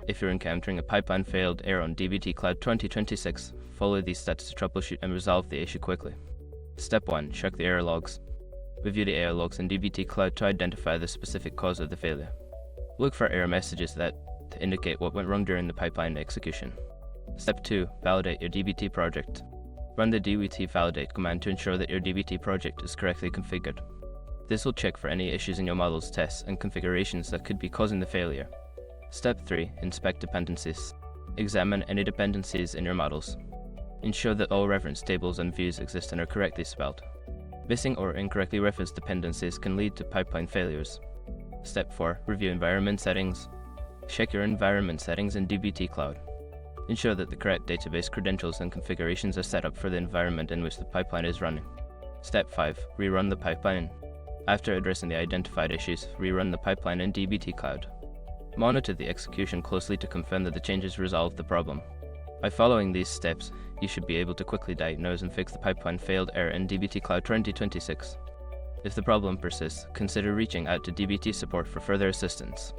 If you're encountering a pipeline failed error on dbt Cloud 2026, follow these steps to troubleshoot and resolve the issue quickly. Step 1. Check the error logs. Review the error logs in dbt Cloud to identify the specific cause of the failure. Look for error messages that indicate what went wrong during the pipeline execution. Step 2. Validate your dbt project. Run the dbt validate command to ensure that your dbt project is correctly configured. This will check for any issues in your model's tests and configurations that could be causing the failure. Step 3. Inspect dependencies. Examine any dependencies in your models. Ensure that all reference tables and views exist and are correctly spelled. Missing or incorrectly referenced dependencies can lead to pipeline failures. Step 4. Review environment settings. Check your environment settings in dbt Cloud. Ensure that the correct database credentials and configurations are set up for the environment in which the pipeline is running. Step 5. Rerun the pipeline. After addressing the identified issues, rerun the pipeline in dbt Cloud. Monitor the execution closely to confirm that the changes resolve the problem. By following these steps, you should be able to quickly diagnose and fix the pipeline failed error in dbt Cloud 2026. If the problem persists, consider reaching out to dbt support for further assistance.